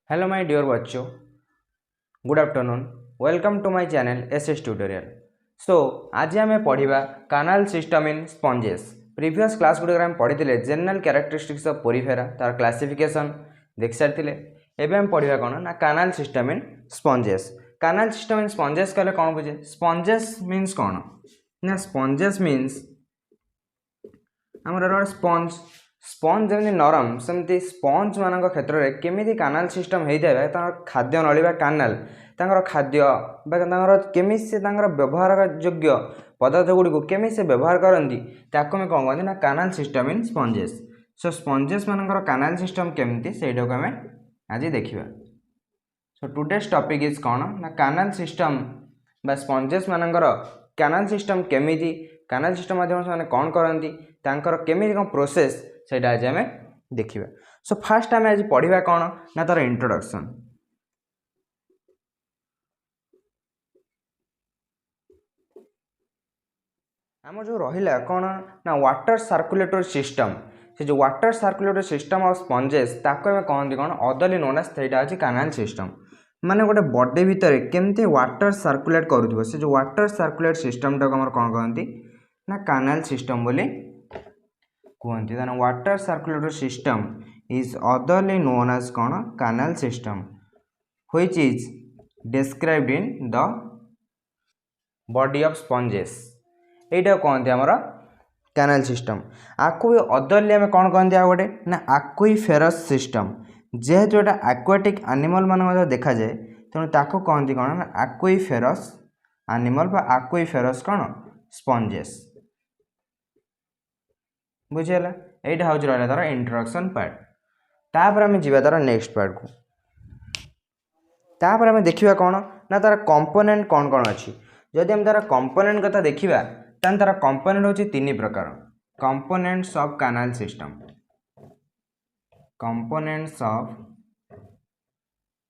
Hello my dear बच्चों, good afternoon. Welcome to my channel SS tutorial. So आज आम पढ़ा canal system in sponges. Previous class गुड़े आम पढ़ी जनरल कैरेक्टरिस्टिक्स ऑफ पोरिफेरा तार क्लासिफिकेशन देख सारी। एवं आम पढ़ा कौन ना canal system in sponges. Canal system in sponges कहले कौन बुझे? स्पंजेस मीन्स कौन ना स्पंजेस मीन्स आमर स्पंज स्पंज जमी नरम सेमती स्पंज मान क्षेत्र में केमी कानाल सिस्टम होता है खाद्य नली कानाल खाद्य केमी से व्यवहार योग्य पदार्थ गुड़ी को केमी से व्यवहार करती ताको कौन कहते ना canal system in sponges. So sponges मान कानाल सिस्टम केमती से आम आज देखा। सो टुडेस टॉपिक इज कौन ना कानाल सिस्टम बा स्पंजेस मान कानाल सिस्टम केमी कानाल सिस्टम माध्यम से कौन करती केमी कौन प्रोसेस से आज आम देखा। सो फास्ट आम आज पढ़ा कौन ना तार इंट्रोडक्शन। आम जो रहा कौन ना वाटर सर्कुलेटरी सिस्टम से जो water circulatory system of sponges ताको आम कहते कौन अदली नोन एज सेटा अछि कानाल सिस्टम। माने गोटे बॉडी भितर केमती वाटर सर्कुलेट करूथबो से जो वाटर सर्कुलेट सिस्टम टाको हमर कौन कहती ना कानाल सिस्टम बोली कहते। Then water circulatory system is otherly known as कौन canal system which is described in the body of sponges. एटा कहते आमर कानाल सिस्टम। आपको भी अदरली आम कौन कहते आ गोटे ना आक्विफेरस सिस्टम। जेहेतु एटा एक्वाटिक एनिमल मान देखा जाए तेणु ताको कहती कौन ना आक्विफेरस एनिमल बा आक्विफेरस कौन स्पंजेस। बुझीगला यहाँ हूँ रहा तार इंट्रोडक्शन पार्ट। तापर आम जा तार नेक्स्ट पार्ट को। तापर आम देखा कौन ना तार कंपोनेंट कौन कौन अच्छी। जदि आम तार कंपोनेंट कथा देखा तार कंपोनेंट होची तीन प्रकार। Components of canal system components of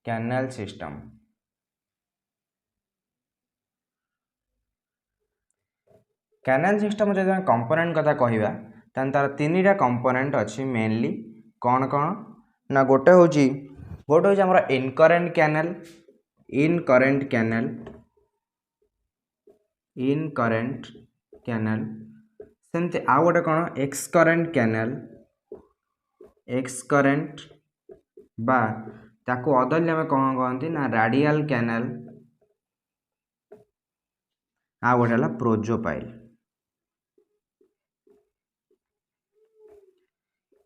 canal system. Canal system जब कंपोनेंट कथा कहवा तार तीन टा कंपोनेंट अच्छी मेनली कौन कौन ना गोटे हूँ आमर incurrent canal incurrent canal incurrent canal सेमती आउ गोटे कौन एक्सकरेंट कैनाल एक्सकरेंट बा ताको अदरली आम कौन कहते ना रेडियल कैनाल आ गोटे है प्रोजोपाइल।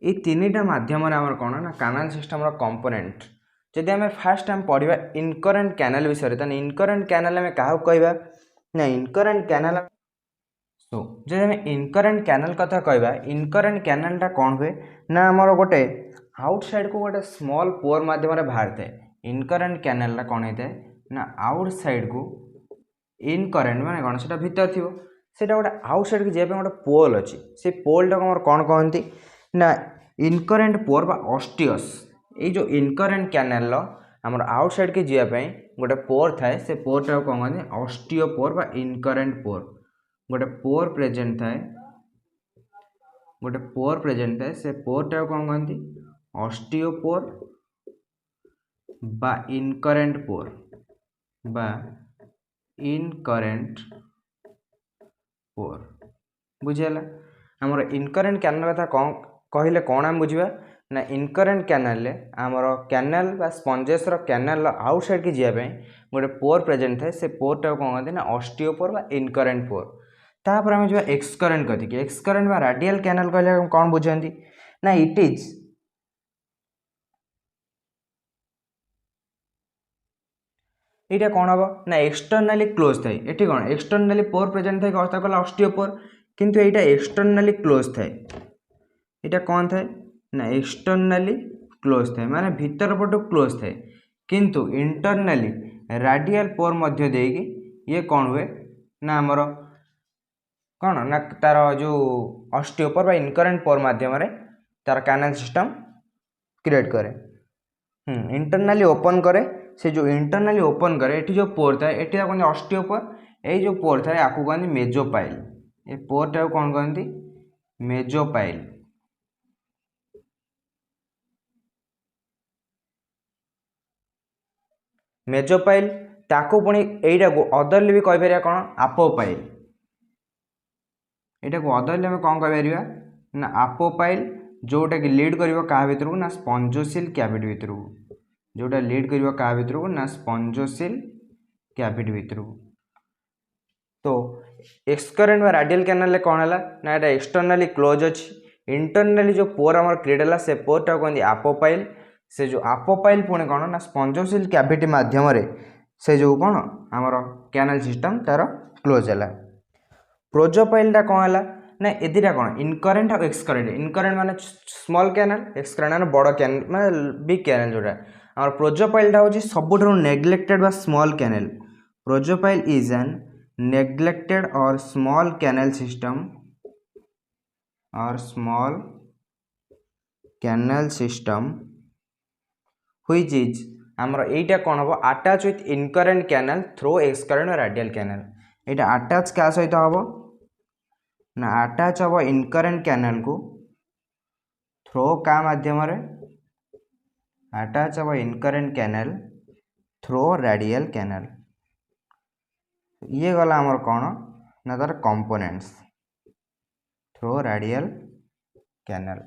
ये तीन टा माध्यम आमर कौन ना कानाल सिस्टम कंपोनेंट। जदि आम फास्ट आम पढ़ा इनकरेंट कैनाल विषय तो इनकरेंट कैनाल आम क्या कहवा ना इनकरेंट कैनाल। सो जब आम इनकरेंट कैनाल कथा कहवा इनकरेंट कैनालटा कौन हुए ना आमर गोटे आउटसाइड को गोटे स्मॉल पोर माध्यम बाहर थाए। इनकरेंट कैनालटा कौन होता है ना आउटसाइड को इनकरेंट माने कौन से भीतर थी से गोटे आउटसाइड को जावाई गोटे पोल अच्छी से पोलटा को कौन कहती ना इनकरेंट पोर बा ऑस्टियस। ये जो इनकरेंट कैनाल आमर आउटसाइड के जावाई गोटे पोर थाए से पोरटा कौन कहते ऑस्टियो पोर बा इनकरेंट पोर। गोटे पोर प्रेजेंट थाए गोटे पोर प्रेजेंट थाए से पोरटा कौन कहती ऑस्टियो पोर बा इनकरेंट पोर बा इनकरेंट पोर। बुझीगला आमर इनकरेंट कैनाल कथा कौन कहले कौन आम बुझा ना इनकरेंट कैनाल आमर कैनाल बा स्पंजेस कैनाल आउटसाइड की जावाई गोटे पोर प्रेजेंट थाए से पोरटा कौन कहते ना ऑस्टियो पोर बा इनकरेंट पोर। तापर आम जा एक्सकरेंट कथी एक्सकरेंट बा रेडियल कैनाल कहले कौन बुझाती ना इट इज यहाँ कौन हम ना एक्सटर्नाली क्लोज थाए। ये कौन एक्सटर्नाली पोर प्रेजेंट थाए कहला ऑस्टियो पोर किंतु यहाँ एक्सटर्नाली क्लोज थाए। यहाँ कौन थाए ना एक्सटर्नाली क्लोज थाए माने भीतर पटू क्लोज थाए किंतु इंटरनाली रेडियल पोर मध्य देकी ये कौन हुए ना आमर कौन ना तार जो ऑस्टियो पोर बा इनकरेंट पोर माध्यम तार कैनाल सिस्टम क्रिएट करे। इंटरनाली ओपन करे से जो इंटरनाली ओपन करे ये जो पोर थाए ये कहते ऑस्टियो पोर। ये जो पोर थाए आपको कहते मेजोपाइल। ये पोरटा कौन कहती मेजोपाइल। मेजोपाइल ताको पुणी एटा को अदरली भी कहि परिया कोन अपोपाइल एटा को अदरली हम कोन कहि परिया ना अपोपाइल जोटा कि लीड करिवो का भितर को ना स्पंजोसिल कैविटी भितर को जोटा लीड करिवो का भितर को ना स्पंजोसिल कैविटी भितर को तो एक्सकरेंट रेडियल कैनाल कौन है ना ये एक्सटर्नाली क्लोज अच्छी इंटरनाली जो पोर आम क्रिएट है से पोरटा कहते अपोपाइल से जो अपोपाइल पुणी कौन ना स्पंजोसिल कैविटी माध्यम से जो कौन आमर कैनाल सिस्टम तार क्लोज है प्रोजोपाइलटा कौन है ना ए दुटा कौन इनकरेंट और एक्सकरेंट इनकरेंट माने स्मॉल कैनाल एक्सकरेंट माने बड़ कैनाल माने बिग कैनाल जोटा और प्रोजोपाइलटा हूँ सबुठ नेग्लेक्टेड बा small canal prosopyle is an neglected or small canal system which is आमर एटा कौन हम attach with incurrent canal through excurrent और रेडियल कैनाल एटा अटैच क्या सहित हम ना अटैच हम इनकरेंट कैनाल को थ्रू का माध्यम अटैच हम incurrent canal through radial canal ये गला आमर कौन ना तार कंपोनेंट्स थ्रू रेडियल कैनाल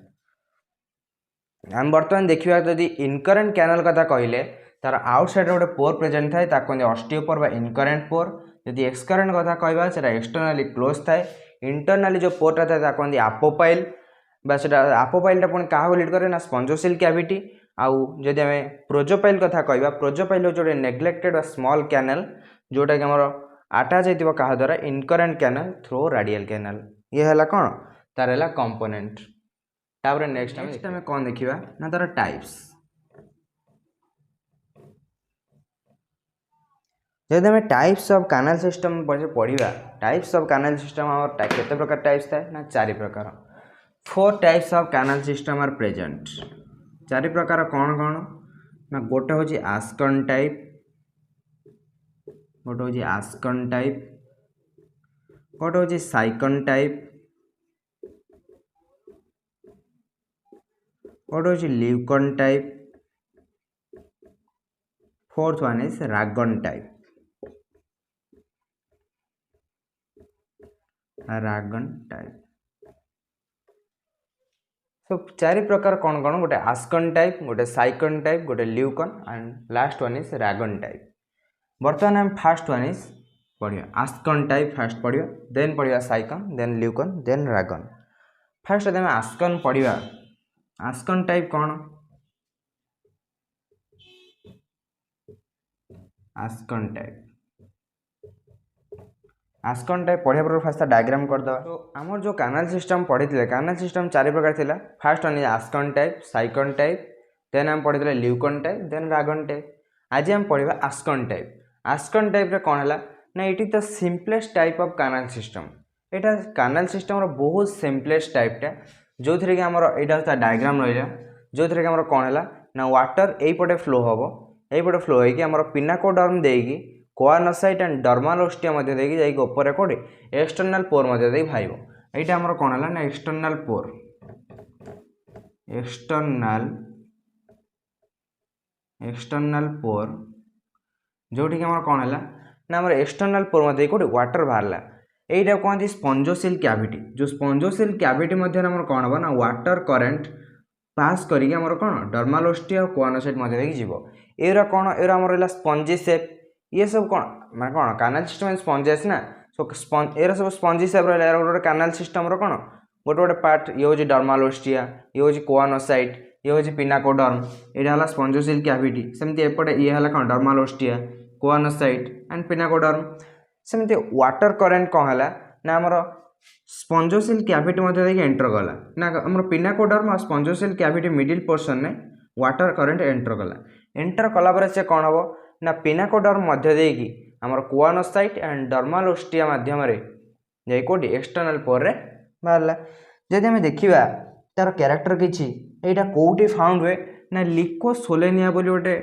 आम बर्तमान देखा जदि इनकरेंट कैनाल कथा कहले तार आउटसाइड गोटे पोर प्रेजेंट थाए कहते ऑस्टियोपोर बा इनकरेंट पोर जदि एक्सकरेंट कथा कहबा सेटा एक्सटर्नली क्लोज थाए इंटरनाली जो पोरटा थाए कहते अपोपाइल बा सेटा अपोपाइलटा पुणी क्या लीड करे ना स्पंजोसिल कैविटी आउ जदि आम प्रोजोपाइल कथा कहबा प्रोजोपाइल जो नेग्लेक्टेड स्मॉल कैनाल जोटा कि आमर अटैच होता क्या द्वारा incurrent canal through radial canal ये है कौन तार है कंपोनेंट तापर नेक्स्ट आम कौन देखा ना तार टाइप्स जब आम टाइप्स ऑफ कैनाल सिस्टम पढ़ा टाइप्स ऑफ कैनाल सिस्टम आम केते प्रकार टाइप्स थाए ना 4 प्रकार 4 types of canal system are present 4 प्रकार कौन कौन ना गोटे हूँ आस्कन टाइप गोटे हूँ आस्कन टाइप गोटे हूँ साइकन टाइप गोटे हूँ leucon type fourth one is rhagon type so 4 प्रकार कौन कौन गोटे आस्कन टाइप गोटे साइकन टाइप गोटे leucon and last one is rhagon type बर्तमान हम फास्ट वन इज पढ़िया आस्कन टाइप फास्ट पढ़िया देन पढ़िया sycon then leucon then rhagon first आम आस्कन पढ़िया आस्कन टाइप कौन आस्कन टाइप पढ़िया पर फास्ट डायग्राम करदे तो आमर जो कैनाल सिस्टम पढ़ी कैनाल सिस्टम 4 प्रकार थिला first one is ascon type sycon type then आम पढ़ी leucon type then rhagon type आज हम पढ़ा आस्कन टाइप रे कौन है ना ये तो simplest type of canal system यहाँ कैनाल सिस्टम बहुत सिंपलेस्ट टाइपटा जो थी आमर यहाँ डायग्राम रहा जो थी आमर कौन है ना वाटर यहीपटे फ्लो हम यहीपटे फ्लो होमर पिनाकोडर्म देकी कोआनोसाइट एंड डर्मालोस्टिया मध्य देकी जाइक ऊपर कोटे एक्सटर्नल पोर मध्य देकी भाइब यहाँ आमर कौन है ना एक्सटर्नल पोर जोटी आमर कौन है ना आमर एक्सटर्नल पोर मध्य कोटे वाटर बाहरला यहीटा कहते स्पंजोसिल कैविटी जो स्पंजोसिल कैविटी मध्य आमर कौन हम ना वाटर करेन्ट पास करके आमर कौन डर्मालोस्टिया और कोआनोसाइट मध्य देकी जीव एरा कौन एरा आमर रहा स्पंजी सेप ये सब कौन मैं कौन कैनाल सिस्टम स्पंजेस ना सो एरा सब स्पंजी सेप रहा गोटे कैनाल सिस्टम कौन गोटे गोटे पार्ट ये हूँ डर्मालोस्टिया ये हूँ कोआनोसाइट ये हूँ पिनाकोडर्म यहाँ है स्पंजोसिल कैविटी सेमती एपटे ये है कौन डर्मालोस्टिया कोआनोसाइट एंड पिनाकोडर्म सेमती वाटर करेन्ट कौन है ना आमर स्पंजोसिल कैविटी मध्य देकी एंटर गला ना आमर पिनाकोडर्म और स्पंजोसिल कैविटी मिडिल पोर्शन में वाटर करेन्ट एंटर कला से कौन हम ना पिनाकोडर्म मध्य देकी आमर कोआनोसाइट एंड डर्मालोस्टिया माध्यम जाई कोटी एक्सटर्नल पोर रे बाहरला जदि आम देखा तार क्यारेक्टर किछि एटा कोउटी फाउंड हुए ना लिकोसोलेनिया बोली गोटे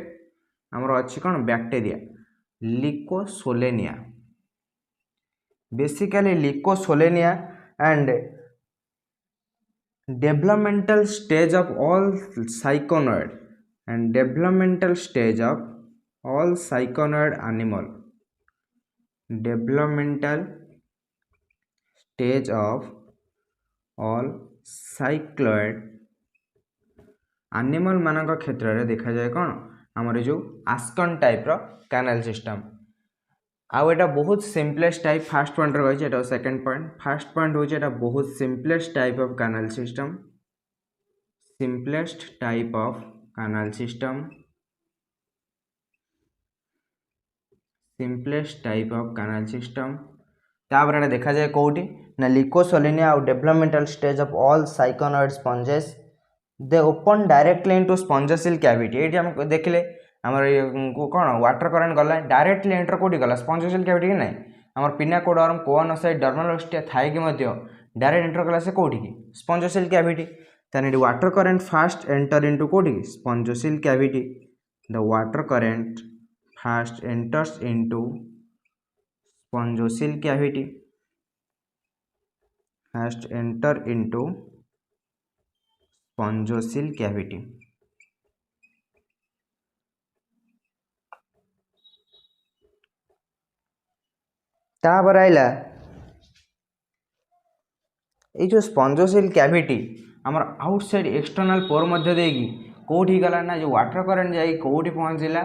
आमर अच्छी कौन बैक्टेरिया Leucosolenia basically Leucosolenia and developmental stage of all syconoid and developmental stage of all cycloid animal developmental stage of all cycloid animal मानक क्षेत्र में देखा जाए कौन आमर जो आस्कन टाइप रो कैनाल सिस्टम आउ एटा बहुत सिंपलेस्ट टाइप फर्स्ट पॉइंट रही है सेकंड पॉइंट फर्स्ट पॉइंट होचे एटा बहुत simplest type of canal system simplest type of canal system simplest type of canal system तापर एटा देखा जाए कोठी ना लिकोसोलिनिया और developmental stage of all syconoid sponges they open directly into spongocoel cavity एटी हम देखले हमर कोन वाटर करंट गला डायरेक्टली एंटर कोठी गला स्पंजोसिल कैविटी कि नहीं हमर पिनाकोडर्म कोअनोसाइट डर्मलोस्टिया थाई कि मध्य डायरेक्ट एंटर गला से कोठी की स्पंजोसिल cavity then it water current first enter into कोठी spongial cavity the water current first enters into spongial cavity first enter into spongial cavity तापर आइला ये जो स्पंजोसिल कैविटी आमर आउटसाइड एक्सटर्नल पोर मध्य देगी कोठी गला ना जो वाटर करंट जाई कोठी पहुंचला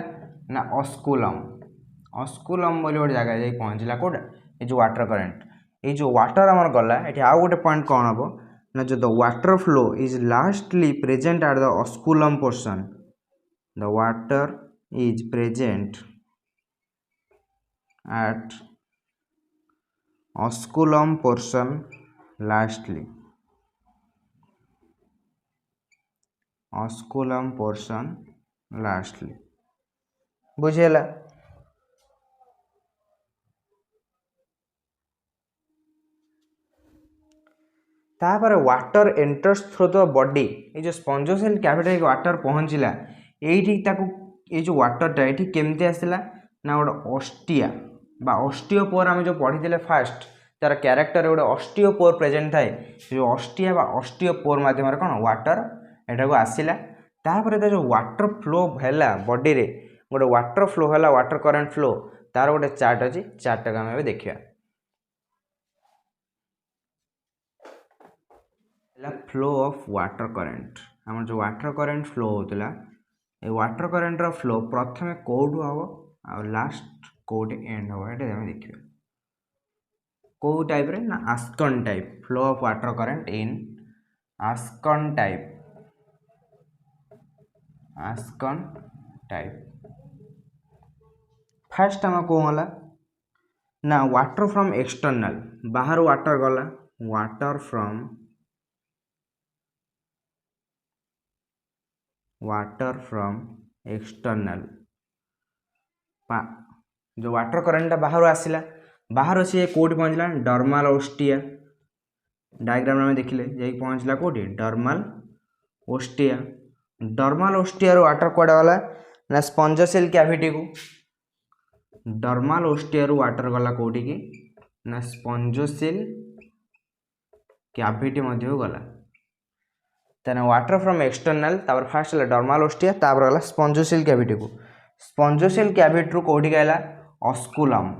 ना ऑस्कुलम बोली गोटे जगह जाई पहुंचला कोटा ये जो वाटर करंट ये जो वाटर आमर गला एठी आउ गोटे पॉइंट कोन हबो ना जो the water flow is lastly present at the osculum portion the water is present at osculum portion lastly osculum portion lastly बुझेला तापर water enters through the body ये जो स्पंजोसिल कैविटी वाटर पहुंचला एठी ताकू ये जो वाटरटा एठी केमती आसला ना गोटे ऑस्टिया बा ऑस्टियोपोर आम जो पढ़ी फास्ट तार क्यारेक्टर गोटे ऑस्टियोपोर प्रेजेंट थाए जो ऑस्टिया बा ऑस्टियोपोर माध्यम कौन वाटर एटा को आसिला तापर जो वाटर फ्लो हैला बॉडी रे गोटे वाटर फ्लो हैला वाटर करंट फ्लो तार गोटे चार्ट अछि चार्ट का हम देखिया फ्लो ऑफ वाटर करंट हम जो वाटर करंट फ्लो होतला ए वाटर करंट रो फ्लो प्रथमे कोडू हबो आ लास्ट कोड एंड हबो एटा हम देखिया को टाइप रे ना ascon type flow of water current in ascon type ascon type first हम को होला ना वाटर फ्रॉम एक्सटर्नल बाहर वाटर गला वाटर फ्रॉम एक्सटर्नल जो वाटर करंट बाहर आसिला बाहर से कोड पहुंचला डर्माल ओस्टिया डायग्राम में देखिले जाई पहुंचला कोडी डर्माल ओस्टिया रो वाटर कोड वाला ना स्पंजोसिल कैविटी को डर्माल ओस्टिया रो वाटर गला कोडी की ना स्पंजोसिल कैविटी मध्य गला तने वाटर फ्रॉम एक्सटर्नल तापर फर्स्ट हला डर्माल ओस्टिया तापर गला स्पंजोसिल कैविटी को स्पंजोसिल कैविटी रो कोडी गला ऑस्कुलम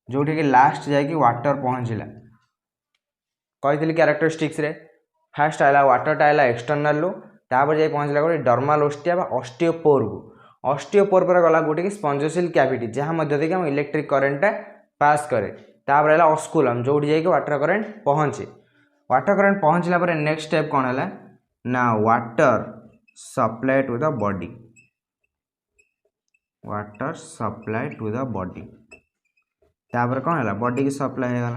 जोठी के लास्ट जाके वाटर पहुंचला कही कैरेक्टरिस्टिक्स रे फास्ट आला वाटर आला एक्सटर्नल लो तापर जाई पहुंचला गोटे डर्माल ओस्टिया बा ऑस्टियोपोर को ऑस्टियोपोर पर गला गोटे की स्पंजोसिल कैविटी जहां मध्य देके हम इलेक्ट्रिक करंट पास करे तापर आला ऑस्कुलम जोठी जाके वाटर करंट पहुंचे वाटर करंट पहुंचला पर नेक्स्ट स्टेप कोन हला ना water supply to the body water supply to the body तापर कौन है बॉडी की सप्लाई है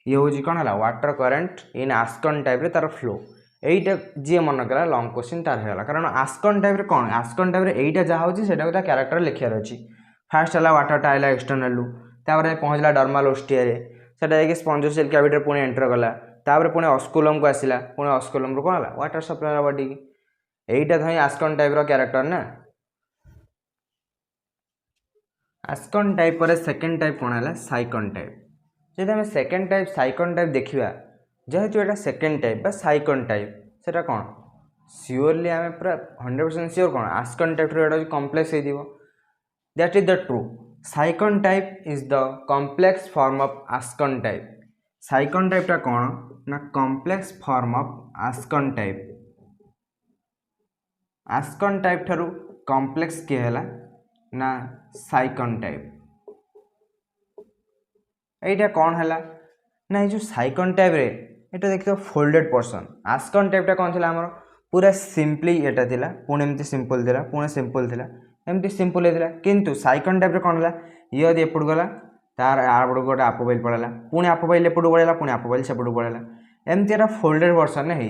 ये हूँ कौन है water current in ascon type रे तार फ्लो यहीटा जी मन कला लॉन्ग क्वेश्चन तार है कारण आस्कन टाइप रे कौन आस्कन टाइप रे यहीटा जहाँ होची सेटा को कैरेक्टर लिखार अच्छी फास्ट है वाटरटा आइला एक्सटर्नल लू तापर पहुँचला डर्माल ओस्टिया रे सेटा जाकि स्पंजोसिल कैविटी पुणी एंटर गला तापर पुणी ऑस्कुलम को आसिला पुणी ऑस्कुलम रो कौन है वाटर सप्लाई बॉडी की यहीटा तो आस्कन टाइप रो कैरेक्टर ना आस्कन टाइप पर सेकेंड टाइप कौन है साइकन टाइप जब आम सेकेंड टाइप साइकन टाइप देखा जेहेतु यहाँ सेकेंड टाइप बा साइकन टाइप सेटा कौन सियोरली आम पूरा 100% सियोर कौन आस्कन टाइप एटा कम्प्लेक्स हो that is the true sycon type is the complex form of ascon type sycon टाइपटा कौन ना complex form of ascon type ascon type ठारू कम्प्लेक्स किए है ना साइकन टाइप एटा कौन है ना ये जो साइकन टाइप रे एटा देखते फोल्डेड पर्सन आस्कन टाइपटा कौन थी आमर पूरा सिंपली एटा थिला पुणे एमती सिंपल थिला पुणे सिंपल थिला एमती सिंपल होता किंतु साइकन टाइप कौन है ये यदि एपट गला तार आपड़ गोटे आपोबाइल पड़ेगा पुणी आपोबाइल एपट पड़ेगा पुणी आपोबाइल सेपट पड़ेगा एमती एटा फोल्डेड वर्सन है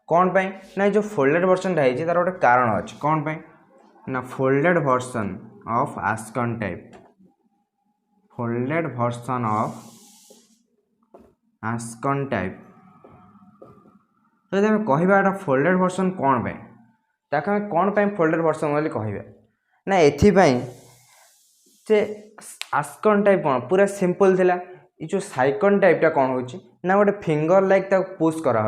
कौन पाई ना जो फोल्डेड वर्सन है तार गोटे कारण अच्छे कौन पाई ना folded version of ascon type folded version of ascon type तो आम कह फोल्डेड वर्सन कौन पाई ताकि आम कौन पाई फोल्डेड वर्सन बोली कहबा ना एथिपाई जे आस्कन टाइप कौन पूरा सिंपल थिला ये जो साइकन टाइपटा कौन हो ना गोटे फिंगर लाइक पुश करा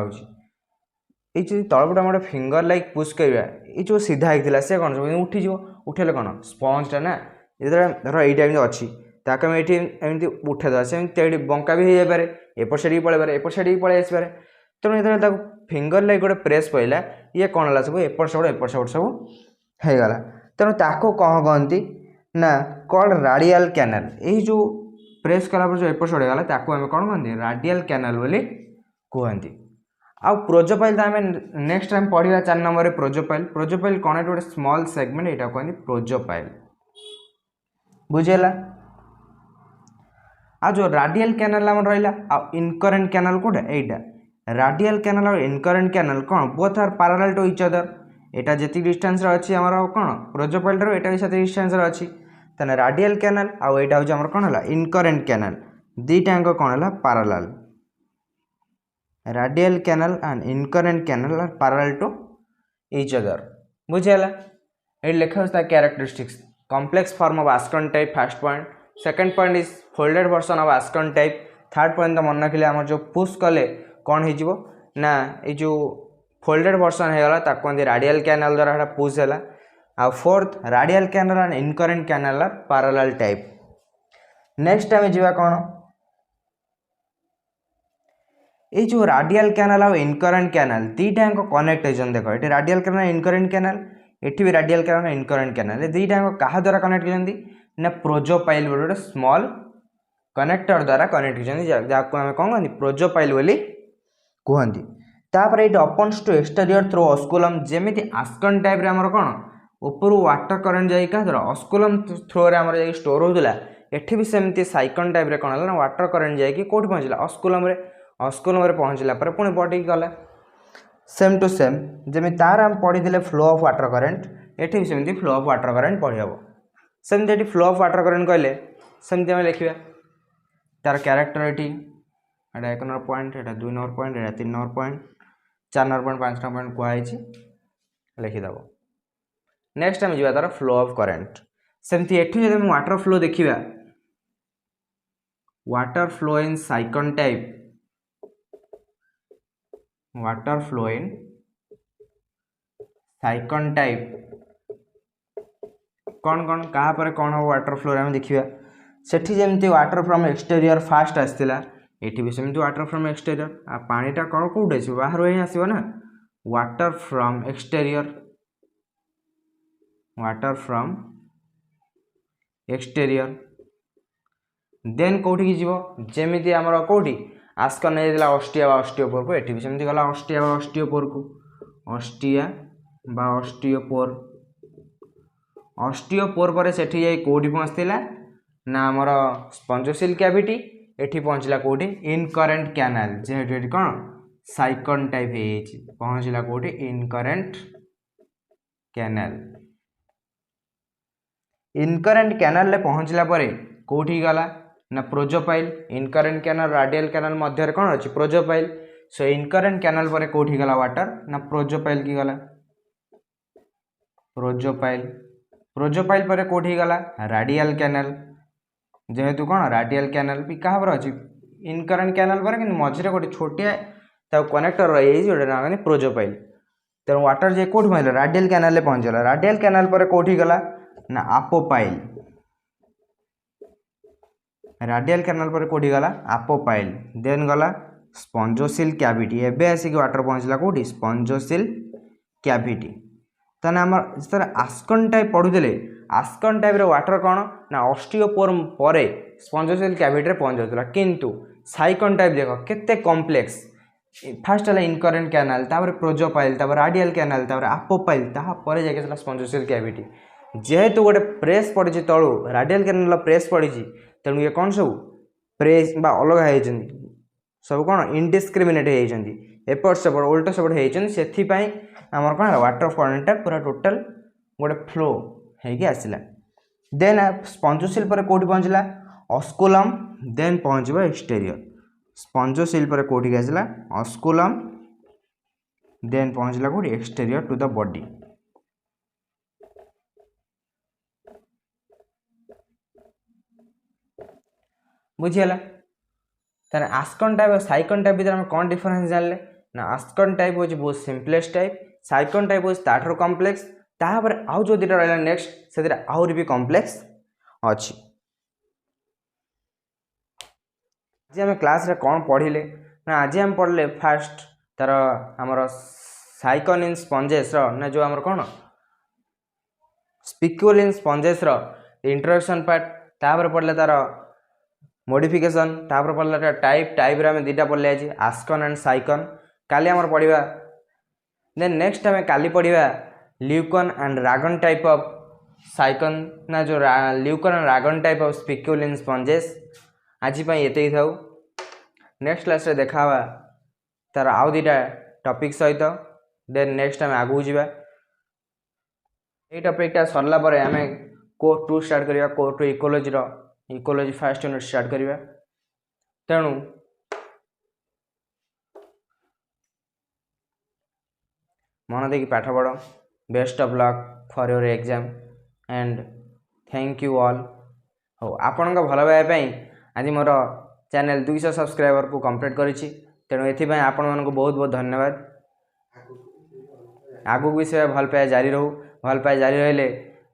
ये तलपटा गोटे फिंगर लाइक पुश करवा ये जो सीधा होता से कौन उठीज उठेले कौन स्पंजटा ना ये धर यहाँ अच्छी ताकि आम ये एमती उठेदा से बंका भी हो जाए एपट साइड पलैबार एपट साइड पलि आसपारे तेणु जो फिंगर लाइक गोटे प्रेस पड़ा ये कौन है सब एपट सेपट सब होगला तेणु ताको कौन कहती ना कॉल्ड राडियल कैनाल यही जो प्रेस कला जो एपट सेपट होगला ताको आम कौन कहते राडियल कैनाल बोली कहती आउ प्रोजोपाइल आम नेक्स्ट टाइम पढ़ा 4 नंबर प्रोजोपाइल प्रोजोपाइल कौन है गोटे स्मॉल सेगमेंट यहाँ कहते प्रोजोपाइल बुझेगा आ जो राडियल कैनाल आम रहा इनकरेंट कैनाल कोटा यहाँ राडियल कैनाल और इनकरेंट कैनाल कौन both are parallel to each other यहाँ जी डिस्टेंस अच्छी आम कौन प्रोजोपाइल ठार भी से डिस्टेंस अच्छी तेना राडियल कैनाल आउ यहाँ हूँ आम कौन है इनकरेंट कैनाल दुईटाक कौन है parallel radial canal and incurrent canal are parallel to each other बुझेगा ये लिखा characteristics complex form of ascon type first point second point is folded version of ascon type third point तो मन रखिले आम जो पुश कले कौन हो ना ये जो फोल्डेड वर्सन होगला कहते राडियल कैनाल द्वारा पुश है आ fourth radial canal and incurrent canal are parallel type next आम जा कौन ये जो राडियल कैनाल और इनकरेंट कैनाल दुईटाक कनेक्ट होती देख ये राडियल कैनाल इनकरेंट कैनाल ये भी राडियल कैनाल इनकरेंट कैनाल ये दुईटाक क्या द्वारा कनेक्ट होती ना प्रोजोपाइल गोटे स्मॉल कनेक्टर द्वारा कनेक्ट होती जहाँ आम कौन कहते प्रोजोपाइल बोली कहती तापर ये अपन्स टू एक्सटेरियर थ्रू ऑस्कुलम जमी आस्कन टाइप रे आमर कौन ऊपर वाटर करेंट जाए क्या द्वारा ऑस्कुलम थ्रो रे आमर जाए स्टोर होता एठी भी सेमती साइकन टाइप रे कौन है ना वाटर करेंट जाए कौट पहुँचला ऑस्कुलम रे पहुँचला पुणी बॉडी गला सेम टू सेम जमी तार आम पढ़ी फ्लो ऑफ वाटर करेंट एठी भी सेमती फ्लो ऑफ वाटर करेंट पढ़ी हम सेमती फ्लो ऑफ वाटर करेंट कहले सेमती आम लिखा तार क्यारेक्टर ये 1 नंबर पॉइंट ये 2 नंबर पॉइंट ये 3 number point 4 number point 5 number point कहुई लिखिदेव नेक्स्ट आम जा तार फ्लो ऑफ करेंट सेमती एठी जब वाटर फ्लो देखा water flow in sycon type water flow in sycon type कौन कौन क्या पर कौन हम वाटर फ्लो आम देखा सेठी जमी वाटर फ्रॉम एक्सटेरियर फास्ट आसला ये भी सेमती वाटर फ्रॉम एक्सटेरियर आ पानीटा कौन कौट आस बाहर ही आसो ना water from exterior water from exterior then कौटी जीव जमी आमर कौटी आस्कन नहीं ऑस्टिया ऑस्टियोपोर को ये भी सेमती गला ऑस्टिया ऑस्टियोपोर को ऑस्टिया ऑस्टियोपोर ऑस्टियोपोर पर सेठी जाई कौटी पहुँचला ना आमर स्पंजोसिल कैविटी एठी पहुँचला कौटी इनकरेंट कैनाल जेहेतु कौन साइकन टाइप हो पहुँचला कौटी इनकरेंट कैनाल इनकरेंट कैनाल ले पहुँचला परे कौटी गला ना प्रोजोपाइल इनकरेंट कैनाल राडियल कैनाल मध्य कौन अच्छी प्रोजोपाइल सो इनकरेंट कैनाल पर कौटी गला वाटर ना प्रोजोपाइल की गला प्रोजोपाइल प्रोजोपाइल पर कौटी गला राडियल कैनाल जेहेतु कौन राडियल कैनाल भी क्या अच्छी इनकरेंट कैनाल पर कि मझे गोटे छोटिया कनेक्टर रही गोटे ना प्रोजोपाइल तेणु वाटर जे कौट पहुँचला रेडियल कैनाल पहुँचला रेडियल कैनाल पर कौटी गला ना आपोपाइल रेडियल कैनाल पर कौटी गला आपोपाइल देन गला स्पंजोसिल कैविटी एबे आसिक वाटर पहुँचला कौटी स्पंजोसिल कैविटी ताने आमर जिते आस्कन टाइप पढ़ुले आस्कन टाइप रे वाटर कौन ना ऑस्टियोपोर परे स्पंजोसिल कैविटी रे पहुँच जाउतला किंतु साइकन टाइप देख केते कॉम्प्लेक्स फास्ट है इनकरेंट कैनाल तापर प्रोजोपाइल तापर रेडियल कैनाल तापर आपोपाइल तापर जाके स्पंजोसिल कैविटी जेहेतु गोटे प्रेस पड़ी तलू रेडियल कैनाल प्रेस पड़ी तेणु ये कौन सब प्रेस बा अलग है सब कौन इनडिस्क्रिमिनेट होती एपट सेपट उल्टा सेपट होती आमर कौन वाटर फॉरेनटा पूरा टोटल गोटे फ्लो होगी आसला देन स्पंजोसिल पर कौटी पहुँचला ऑस्कुलम देन पहुँचब एक्सटेरियर स्पंजोसिल पर कौटी आसला ऑस्कुलम देन पहुँचला कौटी एक्सटेरियर टू द बॉडी बुझीगला ताने आस्कन टाइप और साइकन टाइप भीतर कौन डिफरेंस जानले ना आस्कन टाइप हो बहुत सिंपलेस्ट टाइप साइकन टाइप हो ताठर कॉम्प्लेक्स तापर आउ जो दुटा रहा नेक्स्ट से आहरी भी कॉम्प्लेक्स अच्छी आज आम क्लास रे कौन पढ़िले ना आज आम पढ़ले फास्ट तार आमर साइकन इन स्पंजेस ना जो आमर कौन spicule in sponges introduction part तापर पढ़ले तार मॉडिफिकेशन तापर पढ़ला टाइप टाइप रे आम दुटा पढ़ले आज आस्कन एंड साइकन काली आमर पढ़िबा देन नेक्स्ट आम काली पढ़िबा leucon and rhagon type of sycon ना जो leucon and rhagon type of spicule in sponges आज ये थाउ नेक्स्ट क्लास रे देखा तार आउ दुटा टॉपिक सहित देन नेक्स्ट आम आगू जावा ये टॉपिकटा सरला पर आम कोर 2 स्टार्ट करिया core 2 ecology first unit start करिया तेणु मन देकी पाठ पढ़ best of luck for your exam and thank you all हो आपण भल पाइबा आज मोर चैनल 200 सब्सक्राइबर को कंप्लीट करिछि तेणु एथिपाई आपण मानको बहुत बहुत धन्यवाद आगु भी से भल पाए जारी रहू भल पाए जारी रहिले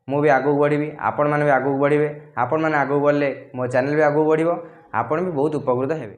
मु भी आगू बढ़ी आपण मैंने भी आगू बढ़े आपण मैंने आगू बढ़ले मो चैनल भी आगू बढ़ो आपण भी बहुत उपकृत हेबे।